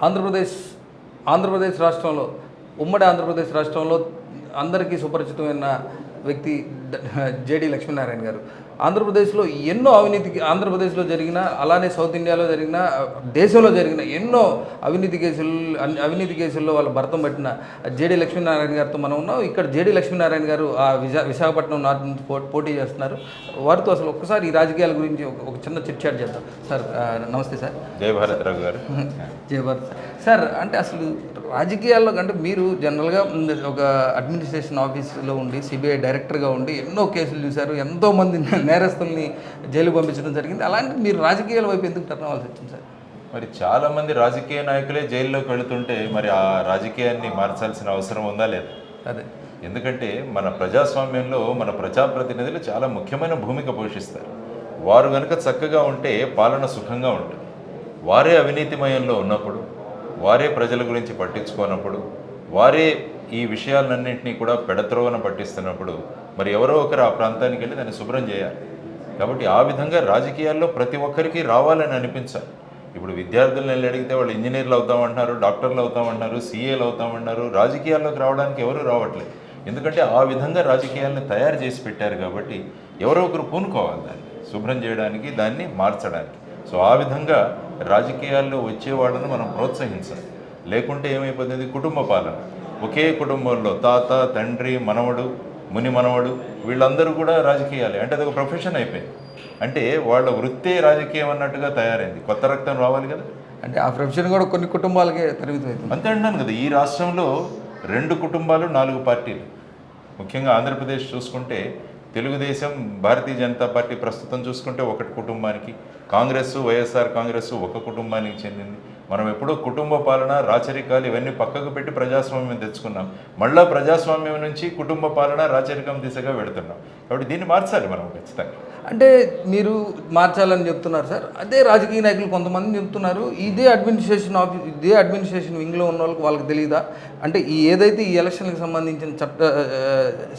ఆంధ్రప్రదేశ్ ఆంధ్రప్రదేశ్ రాష్ట్రంలో ఉమ్మడి ఆంధ్రప్రదేశ్ రాష్ట్రంలో అందరికీ సుపరిచితమైన వ్యక్తి జేడి లక్ష్మీనారాయణ గారు. ఆంధ్రప్రదేశ్లో ఎన్నో ఆంధ్రప్రదేశ్లో జరిగిన, అలానే సౌత్ ఇండియాలో జరిగిన, దేశంలో జరిగిన ఎన్నో అవినీతి కేసుల్లో వాళ్ళ భర్తం పట్టిన జేడి లక్ష్మీనారాయణ గారితో మనం ఉన్నాం. ఇక్కడ జేడి లక్ష్మీనారాయణ గారు విశాఖపట్నం నార్త్ నుంచి పోటీ చేస్తున్నారు. వారితో అసలు ఒక్కసారి ఈ రాజకీయాల గురించి ఒక చిన్న చిట్ చాట్ చేద్దాం. సార్ నమస్తే సార్. జై భారత్ రావు గారు. జై భారత్ సార్. అంటే అసలు రాజకీయాల్లో అంటే మీరు జనరల్గా ఒక అడ్మినిస్ట్రేషన్ ఆఫీస్లో ఉండి సిబిఐ డైరెక్టర్గా ఉండి ఎన్నో కేసులు చూశారు, ఎంతోమంది నేరస్తుల్ని జైలు పంపించడం జరిగింది. అలాంటి మీరు రాజకీయాల వైపు ఎందుకు టర్న్ అవ్వాల్సి వచ్చింది సార్? మరి చాలామంది రాజకీయ నాయకులే జైల్లోకి వెళుతుంటే మరి ఆ రాజకీయాన్ని మార్చాల్సిన అవసరం ఉందా లేదా? అదే, ఎందుకంటే మన ప్రజాస్వామ్యంలో మన ప్రజాప్రతినిధులు చాలా ముఖ్యమైన భూమిక పోషిస్తారు. వారు కనుక చక్కగా ఉంటే పాలన సుఖంగా ఉంటుంది. వారే అవినీతిమయంలో ఉన్నప్పుడు, వారే ప్రజల గురించి పట్టించుకోనప్పుడు, వారే ఈ విషయాలన్నింటినీ కూడా పెడత్రోవన పట్టిస్తున్నప్పుడు మరి ఎవరో ఒకరు ఆ ప్రాంతానికి వెళ్ళి దాన్ని శుభ్రం చేయాలి. కాబట్టి ఆ విధంగా రాజకీయాల్లో ప్రతి ఒక్కరికి రావాలని అనిపించాలి. ఇప్పుడు విద్యార్థులను వెళ్ళి అడిగితే వాళ్ళు ఇంజనీర్లు అవుతామంటున్నారు, డాక్టర్లు అవుతామంటున్నారు, సీఏలు అవుతామంటున్నారు. రాజకీయాల్లోకి రావడానికి ఎవరు రావట్లేదు. ఎందుకంటే ఆ విధంగా రాజకీయాలను తయారు చేసి పెట్టారు. కాబట్టి ఎవరో ఒకరు పూనుకోవాలి దాన్ని శుభ్రం చేయడానికి, దాన్ని మార్చడానికి. సో ఆ విధంగా రాజకీయాల్లో వచ్చేవాళ్ళను మనం ప్రోత్సహించాలి. లేకుంటే ఏమైపోతుంది, కుటుంబ పాలన. ఒకే కుటుంబంలో తాత, తండ్రి, మనవడు, ముని మనవడు వీళ్ళందరూ కూడా రాజకీయాలే. అంటే అదొక ప్రొఫెషన్ అయిపోయింది. అంటే వాళ్ళ వృత్తే రాజకీయం అన్నట్టుగా తయారైంది. కొత్త రక్తం రావాలి కదా. అంటే ఆ ప్రొఫెషన్ కూడా కొన్ని కుటుంబాలకే పరిమితం అవుతుంది. అంతే అంటున్నాను కదా. ఈ రాష్ట్రంలో 2 కుటుంబాలు 4 పార్టీలు. ముఖ్యంగా ఆంధ్రప్రదేశ్ చూసుకుంటే తెలుగుదేశం, భారతీయ జనతా పార్టీ ప్రస్తుతం చూసుకుంటే ఒకటి కుటుంబానికి, కాంగ్రెస్, వైఎస్ఆర్ కాంగ్రెస్ ఒక కుటుంబానికి చెందింది. మనం ఎప్పుడో కుటుంబ పాలన, రాచరికాలు ఇవన్నీ పక్కకు పెట్టి ప్రజాస్వామ్యం తెచ్చుకున్నాం. మళ్ళా ప్రజాస్వామ్యం నుంచి కుటుంబ పాలన, రాచరికం దిశగా వెళుతున్నాం. కాబట్టి దీన్ని మార్చాలి మనం ఖచ్చితంగా. అంటే మీరు మార్చాలని చెప్తున్నారు సార్. అదే రాజకీయ నాయకులు కొంతమంది చెప్తున్నారు, ఇదే అడ్మినిస్ట్రేషన్ వింగ్లో ఉన్న వాళ్ళకి తెలియదా? అంటే ఏదైతే ఈ ఎలక్షన్కి సంబంధించిన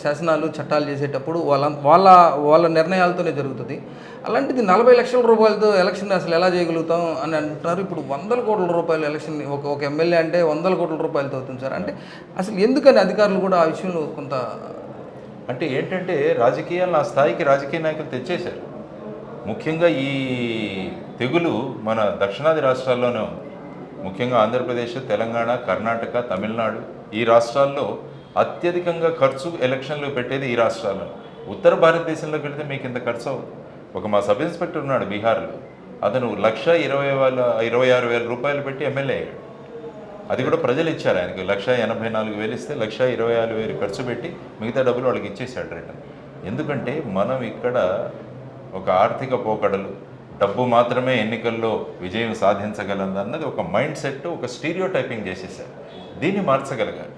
శాసనాలు, చట్టాలు చేసేటప్పుడు వాళ్ళ నిర్ణయాలతోనే జరుగుతుంది. అలాంటిది 40 లక్షల రూపాయలతో ఎలక్షన్ అసలు ఎలా చేయగలుగుతాం అని అంటున్నారు. ఇప్పుడు 100 కోట్ల రూపాయలు ఎలక్షన్, ఒక ఎమ్మెల్యే అంటే 100 కోట్ల రూపాయలతో అవుతుంది సార్. అంటే అసలు ఎందుకని అధికారులు కూడా ఆ విషయంలో కొంత అంటే ఏంటంటే రాజకీయాలను ఆ స్థాయికి రాజకీయ నాయకులు తెచ్చేశారు. ముఖ్యంగా ఈ తెగులు మన దక్షిణాది రాష్ట్రాల్లోనే ఉంది. ముఖ్యంగా ఆంధ్రప్రదేశ్, తెలంగాణ, కర్ణాటక, తమిళనాడు ఈ రాష్ట్రాల్లో అత్యధికంగా ఖర్చు ఎలక్షన్లు పెట్టేది ఈ రాష్ట్రాల్లో. ఉత్తర భారతదేశంలోకి వెళితే మీకు ఇంత ఖర్చు అవుతుంది. ఒక మా సబ్ ఇన్స్పెక్టర్ ఉన్నాడు బీహార్లో, అతను 1,26,000 రూపాయలు పెట్టి ఎమ్మెల్యే అయ్యాడు. అది కూడా ప్రజలు ఇచ్చారు ఆయనకి. 1,84,000 ఇస్తే 1,26,000 ఖర్చు పెట్టి మిగతా డబ్బులు వాళ్ళకి ఇచ్చేసాడు రిటర్న్. ఎందుకంటే మనం ఇక్కడ ఒక ఆర్థిక పోకడలు, డబ్బు మాత్రమే ఎన్నికల్లో విజయం సాధించగలదన్నది ఒక మైండ్ సెట్, ఒక స్టీరియో టైపింగ్ చేసేసారు. దీన్ని మార్చగలగాలి.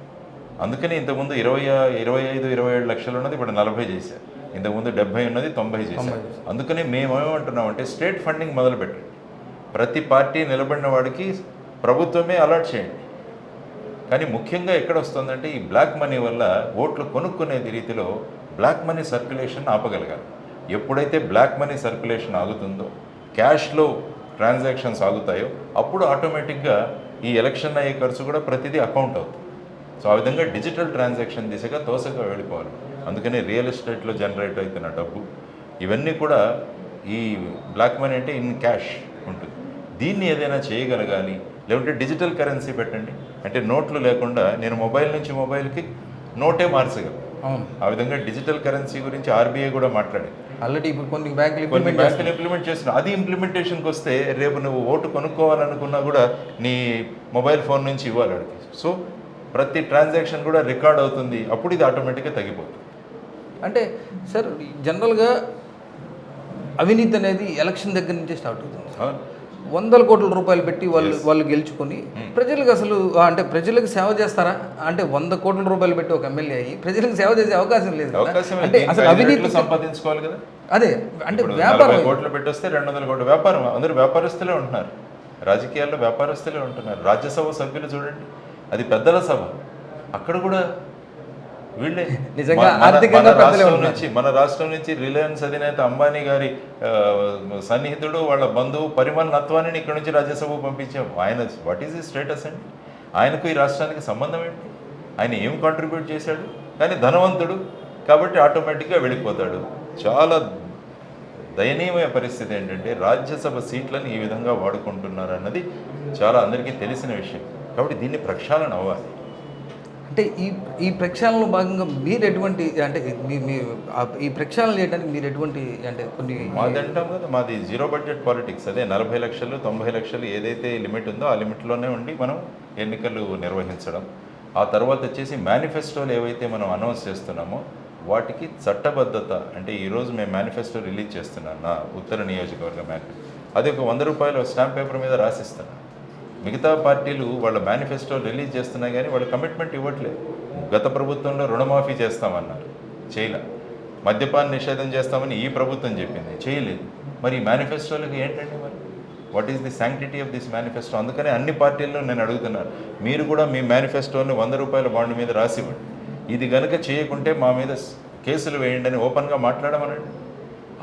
అందుకని ఇంతకుముందు 25-27 లక్షలు ఉన్నది ఇప్పుడు 40 చేశారు. ఇంతకుముందు 70 ఉన్నది 90 చేశారు. అందుకని మేమేమంటున్నామంటే స్టేట్ ఫండింగ్ మొదలుపెట్టండి. ప్రతి పార్టీ నిలబడిన వాడికి ప్రభుత్వమే అలాట్ చేయండి. కానీ ముఖ్యంగా ఎక్కడ వస్తుందంటే ఈ బ్లాక్ మనీ వల్ల ఓట్లు కొనుక్కునే రీతిలో బ్లాక్ మనీ సర్క్యులేషన్ ఆపగలగాలి. ఎప్పుడైతే బ్లాక్ మనీ సర్క్యులేషన్ ఆగుతుందో, క్యాష్లో ట్రాన్సాక్షన్స్ ఆగుతాయో, అప్పుడు ఆటోమేటిక్గా ఈ ఎలక్షన్ అయ్యే ఖర్చు కూడా ప్రతిదీ అకౌంట్ అవుతుంది. సో ఆ విధంగా డిజిటల్ ట్రాన్సాక్షన్ దిశగా తోసగా వెళ్ళిపోవాలి. అందుకని రియల్ ఎస్టేట్లో జనరేట్ అవుతున్న డబ్బు ఇవన్నీ కూడా ఈ బ్లాక్ మనీ అంటే ఇన్ క్యాష్ ఉంటుంది. దీన్ని ఏదైనా చేయగలగాలి. లేకుంటే డిజిటల్ కరెన్సీ పెట్టండి. అంటే నోట్లు లేకుండా నేను మొబైల్ నుంచి మొబైల్కి నోటే మార్చగలను. ఆ విధంగా డిజిటల్ కరెన్సీ గురించి ఆర్బీఐ కూడా మాట్లాడింది. ఆల్రెడీ ఇప్పుడు కొన్ని బ్యాంకులు ఇంప్లిమెంట్ చేస్తున్నారు. అది ఇంప్లిమెంటేషన్కి వస్తే రేపు నువ్వు ఓటు కొనుక్కోవాలనుకున్నా కూడా నీ మొబైల్ ఫోన్ నుంచి ఇవ్వాలి అడిగి. సో ప్రతి ట్రాన్సాక్షన్ కూడా రికార్డ్ అవుతుంది. అప్పుడు ఇది ఆటోమేటిక్గా తగ్గిపోతుంది. అంటే సార్ జనరల్గా అవినీతి అనేది ఎలక్షన్ దగ్గర నుంచే స్టార్ట్ అవుతుంది. 100 కోట్ల రూపాయలు పెట్టి వాళ్ళు గెలుచుకొని ప్రజలకు అసలు అంటే ప్రజలకు సేవ చేస్తారా? అంటే 100 కోట్ల రూపాయలు పెట్టి ఒక ఎమ్మెల్యే అయ్యి ప్రజలకు సేవ చేసే అవకాశం లేదు. అంటే అసలు అవినీతి సంపాదించుకోవాలి కదా. అదే అంటే వ్యాపారం. 40 కోట్లు పెట్టొస్తే 200 కోట్ల వ్యాపారం. అందరూ వ్యాపారస్తులే ఉంటున్నారు. రాజకీయాల్లో వ్యాపారస్తులే ఉంటున్నారు. రాజ్యసభ సభ్యులు చూడండి, అది పెద్దల సభ. అక్కడ కూడా వీళ్ళే. నిజంగా మన- మన ఆర్థికంగా పెద్దలే రాష్ట్రం ఉన్నారు. నుంచి మన రాష్ట్రం నుంచి రిలయన్స్ అధినేత అంబానీ గారి సన్నిహితుడు వాళ్ళ బంధువు పరిమల్ నత్వానిని ఇక్కడ నుంచి రాజ్యసభకు పంపించాం. ఆయన వాట్ ఈజ్ ఈ స్టేటస్ అండి? ఆయనకు ఈ రాష్ట్రానికి సంబంధం ఏంటి? ఆయన ఏం కాంట్రిబ్యూట్ చేశాడు? కానీ ధనవంతుడు కాబట్టి ఆటోమేటిక్గా వెళ్ళిపోతాడు. చాలా దయనీయమైన పరిస్థితి ఏంటంటే రాజ్యసభ సీట్లను ఈ విధంగా వాడుకుంటున్నారు అన్నది చాలా అందరికీ తెలిసిన విషయం. కాబట్టి దీన్ని ప్రక్షాళన అవ్వాలి. అంటే ఈ ప్రక్షాళనలో భాగంగా మీరు ఎటువంటి అంటే ఈ ప్రక్షాళన చేయడానికి మీరు ఎటువంటి అంటే కొన్ని మాది అంటాం కదా, మాది జీరో బడ్జెట్ పాలిటిక్స్. అదే 40 లక్షలు 90 లక్షలు ఏదైతే లిమిట్ ఉందో ఆ లిమిట్లోనే ఉండి మనం ఎన్నికలు నిర్వహించడం. ఆ తర్వాత వచ్చేసి మేనిఫెస్టోలు ఏవైతే మనం అనౌన్స్ చేస్తున్నామో వాటికి చట్టబద్ధత. అంటే ఈరోజు మేము మేనిఫెస్టో రిలీజ్ చేస్తున్నాం, నా ఉత్తర నియోజకవర్గ మేనిఫెస్టో. అది ఒక 100 రూపాయలు స్టాంప్ పేపర్ మీద రాసిస్తున్నాం. మిగతా పార్టీలు వాళ్ళ మేనిఫెస్టో రిలీజ్ చేస్తున్నా కానీ వాళ్ళు కమిట్మెంట్ ఇవ్వట్లేదు. గత ప్రభుత్వంలో రుణమాఫీ చేస్తామన్నారు, చేయలే. మద్యపాన నిషేధం చేస్తామని ఈ ప్రభుత్వం చెప్పింది, చేయలేదు. మరి ఈ మేనిఫెస్టోలకి ఏంటండి మరి? What is the sanctity of this manifesto? అందుకనే అన్ని పార్టీల్లో నేను అడుగుతున్నాను, మీరు కూడా మీ మేనిఫెస్టోని 100 రూపాయల బాండ్ మీద రాసివ్వండి. ఇది గనుక చేయకుంటే మా మీద కేసులు వేయండి అని ఓపెన్గా మాట్లాడమనండి.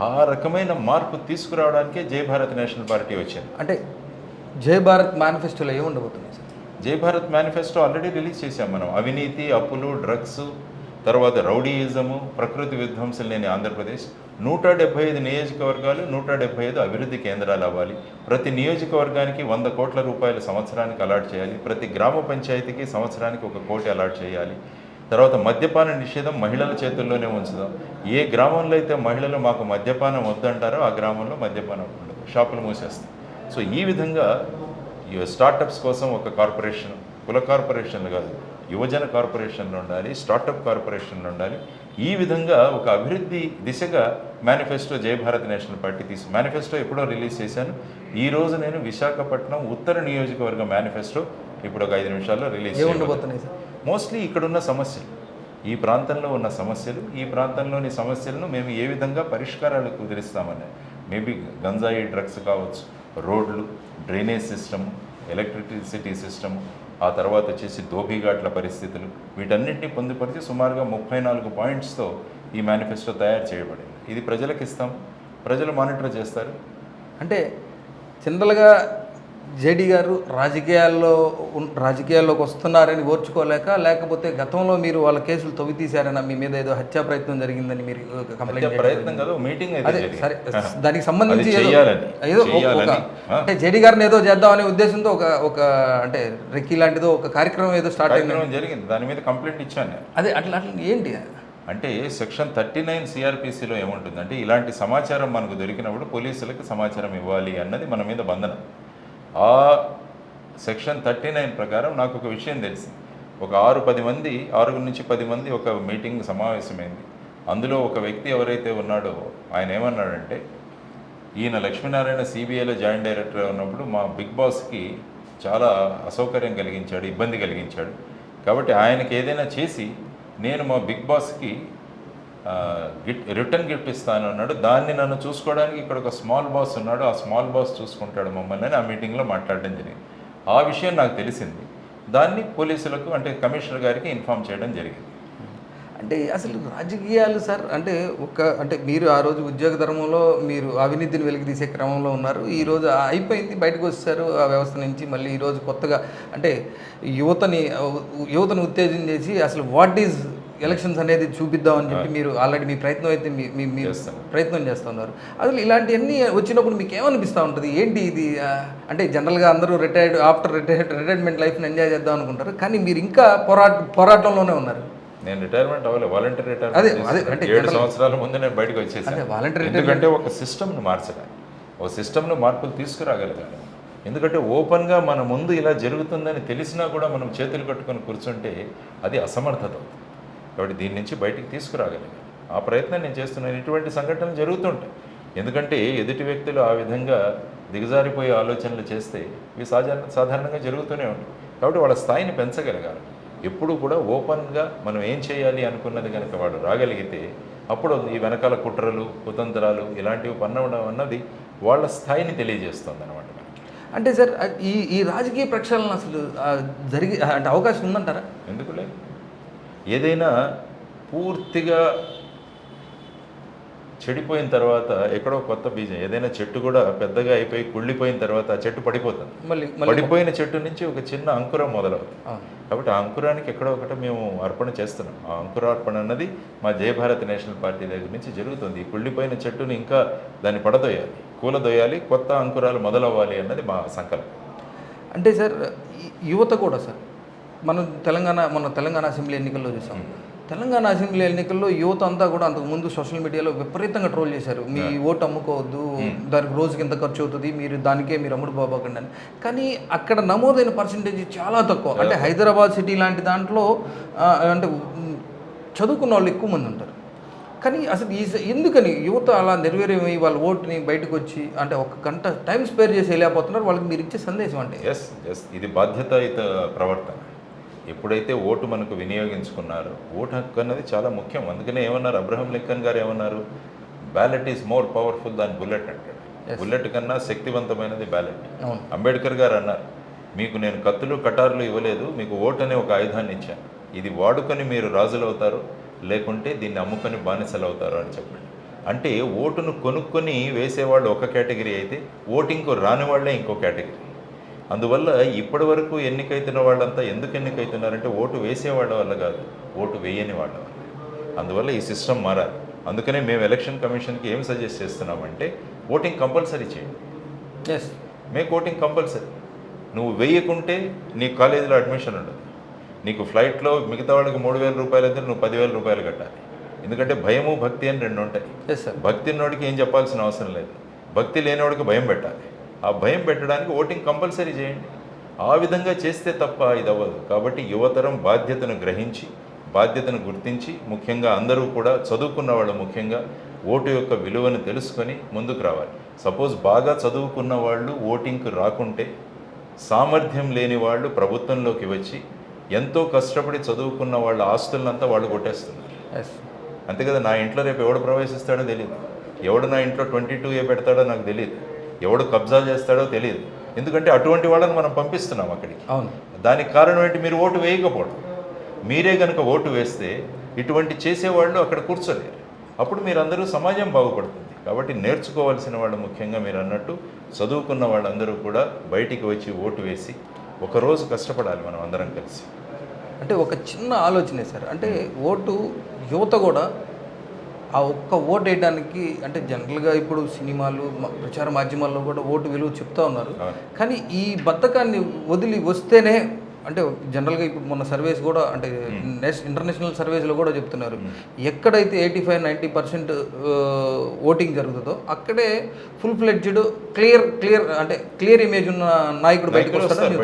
ఆ రకమైన మార్పు తీసుకురావడానికే జై భారత్ నేషనల్ పార్టీ వచ్చింది. అంటే జై భారత్ మేనిఫెస్టోలో ఏముండబోతున్నాయి సార్? జై భారత్ మేనిఫెస్టో ఆల్రెడీ రిలీజ్ చేశాం మనం. అవినీతి, అప్పులు, డ్రగ్స్, తర్వాత రౌడీయిజము, ప్రకృతి విధ్వంసం లేని ఆంధ్రప్రదేశ్, 175 నియోజకవర్గాలు, 175 అభివృద్ధి కేంద్రాలు అవ్వాలి. ప్రతి నియోజకవర్గానికి 100 కోట్ల రూపాయలు సంవత్సరానికి అలాట్ చేయాలి. ప్రతి గ్రామ పంచాయతీకి సంవత్సరానికి 1 కోటి అలాట్ చేయాలి. తర్వాత మద్యపాన నిషేధం మహిళల చేతుల్లోనే ఉంచుదాం. ఏ గ్రామంలో అయితే మహిళలు మాకు మద్యపానం వద్దంటారో ఆ గ్రామంలో మద్యపానం ఉండదు, షాపులు మూసేస్తాం. సో ఈ విధంగా స్టార్టప్స్ కోసం ఒక కార్పొరేషన్, కుల కార్పొరేషన్లు కాదు, యువజన కార్పొరేషన్లు ఉండాలి, స్టార్టప్ కార్పొరేషన్లు ఉండాలి. ఈ విధంగా ఒక అభివృద్ధి దిశగా మేనిఫెస్టో జై భారత్ నేషనల్ పార్టీ మేనిఫెస్టో ఎప్పుడో రిలీజ్ చేశాను. ఈరోజు నేను విశాఖపట్నం ఉత్తర నియోజకవర్గ మేనిఫెస్టో ఇప్పుడు ఒక 5 నిమిషాల్లో రిలీజ్ ఏముండబోతున్నాయి సార్? మోస్ట్లీ ఇక్కడున్న సమస్యలు, ఈ ప్రాంతంలో ఉన్న సమస్యలు, ఈ ప్రాంతంలోని సమస్యలను మేము ఏ విధంగా పరిష్కారాలు కుదిరిస్తామని. మేబీ గంజాయి, డ్రగ్స్ కావచ్చు, రోడ్లు, డ్రైనేజ్ సిస్టమ్, ఎలక్ట్రిసిటీ సిస్టమ్, ఆ తర్వాత వచ్చేసి దోపిఘాట్ల పరిస్థితులు, వీటన్నింటినీ పొందుపరిచి సుమారుగా 34 పాయింట్స్తో ఈ మేనిఫెస్టో తయారు చేయబడింది. ఇది ప్రజలకు ఇస్తాం, ప్రజలు మానిటర్ చేస్తారు. అంటే జనరల్గా జేడీ గారు రాజకీయాల్లోకి వస్తున్నారని ఓర్చుకోలేక, లేకపోతే గతంలో మీరు వాళ్ళ కేసులు తవ్వి తీశారని మీ మీద ఏదో హత్యా ప్రయత్నం జరిగిందని మీరు కంప్లైంట్ ప్రయత్నం కదా, మీటింగ్ అదే సరే, దానికి సంబంధించి ఏదో చేయాలని అంటే జేడీ గారిని ఏదో చేద్దామనే ఉద్దేశంతో ఒక అంటే రెక్కి లాంటిదో ఒక కార్యక్రమం ఏదో స్టార్ట్ అయింది జరిగింది. దాని మీద కంప్లైంట్ ఇచ్చాను నేను. అదే అట్లా ఏంటి అంటే సెక్షన్ 39 సిఆర్పిసిలో ఏముంటుందంటే ఇలాంటి సమాచారం మనకు దొరికినప్పుడు పోలీసులకు సమాచారం ఇవ్వాలి అన్నది మన మీద బంధనం. ఆ సెక్షన్ 39 ప్రకారం నాకు ఒక విషయం తెలిసింది. ఒక 6 నుంచి 10 మంది ఒక మీటింగ్ సమావేశమైంది. అందులో ఒక వ్యక్తి ఎవరైతే ఉన్నాడో ఆయన ఏమన్నాడంటే, ఈయన లక్ష్మీనారాయణ సిబిఐలో జాయింట్ డైరెక్టర్ ఉన్నప్పుడు మా బిగ్ బాస్కి చాలా అసౌకర్యం కలిగించాడు, ఇబ్బంది కలిగించాడు. కాబట్టి ఆయనకి ఏదైనా చేసి నేను మా బిగ్ బాస్కి రిటర్న్ గిఫ్ట్ ఇస్తాను అన్నాడు. దాన్ని నన్ను చూసుకోవడానికి ఇక్కడ ఒక స్మాల్ బాస్ ఉన్నాడు, ఆ స్మాల్ బాస్ చూసుకుంటాడు మమ్మల్ని అని ఆ మీటింగ్లో మాట్లాడడం జరిగింది. ఆ విషయం నాకు తెలిసింది. దాన్ని పోలీసులకు అంటే కమిషనర్ గారికి ఇన్ఫామ్ చేయడం జరిగింది. అంటే అసలు రాజకీయాలు సార్ అంటే అంటే మీరు ఆ రోజు ఉద్యోగ ధర్మంలో మీరు అవినీతిని వెలికి తీసే క్రమంలో ఉన్నారు. ఈరోజు అయిపోయింది, బయటకు వచ్చారు ఆ వ్యవస్థ నుంచి. మళ్ళీ ఈరోజు కొత్తగా అంటే యువతను ఉత్తేజం చేసి అసలు వాట్ ఈజ్ ఎలక్షన్స్ అనేది చూపిద్దామని చెప్పి మీరు ఆల్రెడీ మీ ప్రయత్నం అయితే మీ ప్రయత్నం చేస్తున్నారు. అసలు ఇలాంటివన్నీ వచ్చినప్పుడు మీకు ఏమనిపిస్తూ ఉంటుంది? ఏంటి ఇది అంటే జనరల్గా అందరూ ఆఫ్టర్ రిటైర్మెంట్ లైఫ్ని ఎంజాయ్ చేద్దాం అనుకుంటారు, కానీ మీరు ఇంకా పోరాటంలోనే ఉన్నారు. నేను రిటైర్మెంట్ అవ్వలేదు, వాలంటీర్ అదే రిటైర్మెంట్ 7 సంవత్సరాల ముందు నేను బయటకు వచ్చేసాను. ఎందుకంటే ఒక సిస్టమ్ను మార్చడానికి, ఒక సిస్టమ్ను మార్పులు తీసుకురాగలగాలి. ఎందుకంటే ఓపెన్గా మన ముందు ఇలా జరుగుతుందని తెలిసినా కూడా మనం చేతులు కట్టుకొని కూర్చుంటే అది అసమర్థత. కాబట్టి దీని నుంచి బయటికి తీసుకురాగలిగాను. ఆ ప్రయత్నం నేను చేస్తున్నాను. ఇటువంటి సంఘటనలు జరుగుతుంటాయి. ఎందుకంటే ఎదుటి వ్యక్తులు ఆ విధంగా దిగజారిపోయే ఆలోచనలు చేస్తే ఇవి సాధారణంగా జరుగుతూనే ఉంటాయి. కాబట్టి వాళ్ళ స్థాయిని పెంచగలగాలి. ఎప్పుడు కూడా ఓపెన్గా మనం ఏం చేయాలి అనుకున్నది కనుక వాడు రాగలిగితే అప్పుడు ఈ వెనకాల కుట్రలు, కుతంత్రాలు ఇలాంటివి పన్నవడం అన్నది వాళ్ళ స్థాయిని తెలియజేస్తుంది అనమాట. అంటే సార్ ఈ రాజకీయ ప్రక్షాళన అసలు అంటే అవకాశం ఉందంటారా? ఎందుకు లేదు. ఏదైనా పూర్తిగా చెడిపోయిన తర్వాత ఎక్కడో కొత్త బీజం, ఏదైనా చెట్టు కూడా పెద్దగా అయిపోయి కుళ్ళిపోయిన తర్వాత ఆ చెట్టు పడిపోతుంది. మళ్ళీ పడిపోయిన చెట్టు నుంచి ఒక చిన్న అంకురం మొదలవుతుంది. అవును. కాబట్టి ఆ అంకురానికి ఎక్కడో ఒకటి మేము అర్పణ చేస్తున్నాం. ఆ అంకురార్పణ అన్నది మా జయభారత్ నేషనల్ పార్టీ దగ్గర నుంచి జరుగుతుంది. ఈ కుళ్ళిపోయిన చెట్టుని ఇంకా దాన్ని పడదోయాలి, కూలదోయాలి, కొత్త అంకురాలు మొదలవ్వాలి అన్నది మా సంకల్పం. అంటే సార్ యువత కూడా సార్ మనం మొన్న తెలంగాణ అసెంబ్లీ ఎన్నికల్లో చూసాం. తెలంగాణ అసెంబ్లీ ఎన్నికల్లో యువత అంతా కూడా అంతకుముందు సోషల్ మీడియాలో విపరీతంగా ట్రోల్ చేశారు. మీ ఓటు అమ్ముకోవద్దు, దానికి రోజుకి ఎంత ఖర్చు అవుతుంది, మీరు అమ్ముడు పోకండి అని. కానీ అక్కడ నమోదైన పర్సంటేజ్ చాలా తక్కువ. అంటే హైదరాబాద్ సిటీ లాంటి దాంట్లో అంటే చదువుకున్న వాళ్ళు ఎక్కువ మంది ఉంటారు. కానీ అసలు ఎందుకని యువత అలా నిర్వీర్యమై వాళ్ళ ఓటుని బయటకు వచ్చి అంటే ఒక గంట టైం స్పేర్ చేసి వెళ్ళిపోతున్నారు? వాళ్ళకి మీరు ఇచ్చే సందేశం అంటే ఎస్ ఇది బాధ్యతాయుత ప్రవర్తన. ఎప్పుడైతే ఓటు మనకు వినియోగించుకున్నారో, ఓటు హక్కు అన్నది చాలా ముఖ్యం. అందుకనే ఏమన్నారు అబ్రహం లింకన్ గారు, ఏమన్నారు, ballot is more powerful than bullet అంటాడు. బుల్లెట్ కన్నా శక్తివంతమైనది బ్యాలెట్. అంబేద్కర్ గారు అన్నారు, మీకు నేను కత్తులు కటారులు ఇవ్వలేదు, మీకు ఓటు అనే ఒక ఆయుధాన్ని ఇచ్చాను. ఇది వాడుకొని మీరు రాజులు అవుతారు, లేకుంటే దీన్ని అమ్ముకొని బానిసలు అవుతారు అని చెప్పండి. అంటే ఓటును కొనుక్కొని వేసేవాళ్ళు ఒక కేటగిరీ అయితే, ఓటింగ్కు రాని వాళ్ళే ఇంకో కేటగిరీ. అందువల్ల ఇప్పటి వరకు ఎన్నికైతున్న వాళ్ళంతా ఎందుకు ఎన్నికైతున్నారంటే ఓటు వేసేవాళ్ళ వల్ల కాదు, ఓటు వేయని వాళ్ళ వల్ల. అందువల్ల ఈ సిస్టమ్ మారాలి. అందుకనే మేము ఎలక్షన్ కమిషన్కి ఏం సజెస్ట్ చేస్తున్నామంటే ఓటింగ్ కంపల్సరీ చేయండి. Make voting compulsory. నువ్వు వేయకుంటే నీ కాలేజీలో అడ్మిషన్ ఉండదు. నీకు ఫ్లైట్లో మిగతా వాళ్ళకి 3,000 రూపాయలు అయితే నువ్వు 10,000 రూపాయలు కట్టాలి. ఎందుకంటే భయము భక్తి అని రెండు ఉంటాయి. భక్తి ఉన్నోడికి ఏం చెప్పాల్సిన అవసరం లేదు, భక్తి లేనివాడికి భయం పెట్టాలి. ఆ భయం పెట్టడానికి ఓటింగ్ కంపల్సరీ చేయండి. ఆ విధంగా చేస్తే తప్ప ఇది అవ్వదు. కాబట్టి యువతరం బాధ్యతను గ్రహించి, బాధ్యతను గుర్తించి, ముఖ్యంగా అందరూ కూడా చదువుకున్న వాళ్ళు ముఖ్యంగా ఓటు యొక్క విలువను తెలుసుకొని ముందుకు రావాలి. సపోజ్ బాగా చదువుకున్న వాళ్ళు ఓటింగ్కి రాకుంటే, సామర్థ్యం లేని వాళ్ళు ప్రభుత్వంలోకి వచ్చి ఎంతో కష్టపడి చదువుకున్న వాళ్ళ ఆస్తులంతా వాళ్ళు కొట్టేస్తున్నారు. అంతే కదా. నా ఇంట్లో రేపు ఎవడు ప్రవేశిస్తాడో తెలియదు, ఎవడు నా ఇంట్లో 22A పెడతాడో నాకు తెలియదు, ఎవడు కబ్జా చేస్తాడో తెలియదు. ఎందుకంటే అటువంటి వాళ్ళని మనం పంపిస్తున్నాం అక్కడికి. అవును. దానికి కారణం ఏంటి? మీరు ఓటు వేయకపోవడం. మీరే కనుక ఓటు వేస్తే ఇటువంటి చేసేవాళ్ళు అక్కడ కూర్చోలేరు. అప్పుడు మీరందరూ సమాజం బాగుపడుతుంది. కాబట్టి నేర్చుకోవాల్సిన వాళ్ళు ముఖ్యంగా మీరు అన్నట్టు చదువుకున్న వాళ్ళందరూ కూడా బయటికి వచ్చి ఓటు వేసి ఒకరోజు కష్టపడాలి మనం అందరం కలిసి. అంటే ఒక చిన్న ఆలోచనే సార్, అంటే ఓటు యువత కూడా ఆ ఒక్క ఓటు వేయడానికి అంటే జనరల్గా ఇప్పుడు సినిమాలు ప్రచార మాధ్యమాల్లో కూడా ఓటు విలువ చెప్తా ఉన్నారు. కానీ ఈ బద్ధకాన్ని వదిలి వస్తేనే అంటే జనరల్గా ఇప్పుడు మొన్న సర్వేస్ కూడా అంటే ఇంటర్నేషనల్ సర్వేస్లో కూడా చెప్తున్నారు, ఎక్కడైతే 85-90% ఓటింగ్ జరుగుతుందో అక్కడే ఫుల్ ఫ్లెడ్జ్డ్ క్లియర్ ఇమేజ్ ఉన్న నాయకుడు బయటకు వస్తాడు.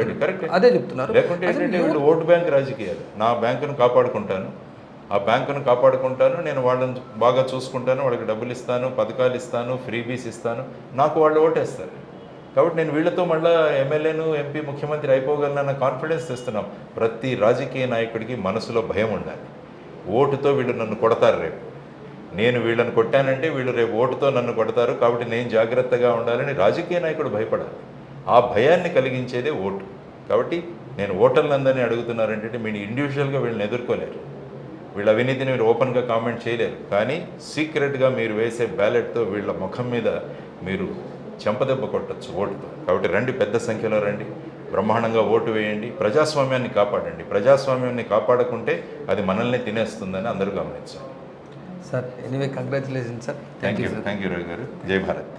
అదే చెప్తున్నారు. లేకుంటే ఏంటంటే వీళ్ళు ఓటు బ్యాంక్ రాజకీయాలు. నా బ్యాంకును కాపాడుకుంటాను, ఆ బ్యాంకును కాపాడుకుంటాను, నేను వాళ్ళని బాగా చూసుకుంటాను, వాళ్ళకి డబ్బులు ఇస్తాను, పథకాలు ఇస్తాను, ఫ్రీబీస్ ఇస్తాను, నాకు వాళ్ళు ఓటేస్తారు. కాబట్టి నేను వీళ్ళతో మళ్ళీ ఎమ్మెల్యేను, ఎంపీ, ముఖ్యమంత్రి అయిపోగలనన్న కాన్ఫిడెన్స్ తెస్తున్నాం. ప్రతి రాజకీయ నాయకుడికి మనసులో భయం ఉండాలి. ఓటుతో వీళ్ళు నన్ను కొడతారు, రేపు నేను వీళ్ళని కొట్టానంటే వీళ్ళు రేపు ఓటుతో నన్ను కొడతారు, కాబట్టి నేను జాగ్రత్తగా ఉండాలని రాజకీయ నాయకుడు భయపడాలి. ఆ భయాన్ని కలిగించేదే ఓటు. కాబట్టి నేను ఓటర్లందరినీ అడుగుతున్నారంటే మీరు ఇండివిజువల్గా వీళ్ళని ఎదుర్కోలేరు, వీళ్ళ అవినీతిని మీరు ఓపెన్గా కామెంట్ చేయలేరు. కానీ సీక్రెట్గా మీరు వేసే బ్యాలెట్తో వీళ్ళ ముఖం మీద మీరు చెంపదెబ్బ కొట్టచ్చు ఓటుతో. కాబట్టి రండి, పెద్ద సంఖ్యలో రండి, బ్రహ్మాండంగా ఓటు వేయండి, ప్రజాస్వామ్యాన్ని కాపాడండి. ప్రజాస్వామ్యాన్ని కాపాడకుంటే అది మనల్ని తినేస్తుందని అందరూ గమనించాలి. Sir anyway congratulation sir. Thank you Ravi గారు. జై భారత్.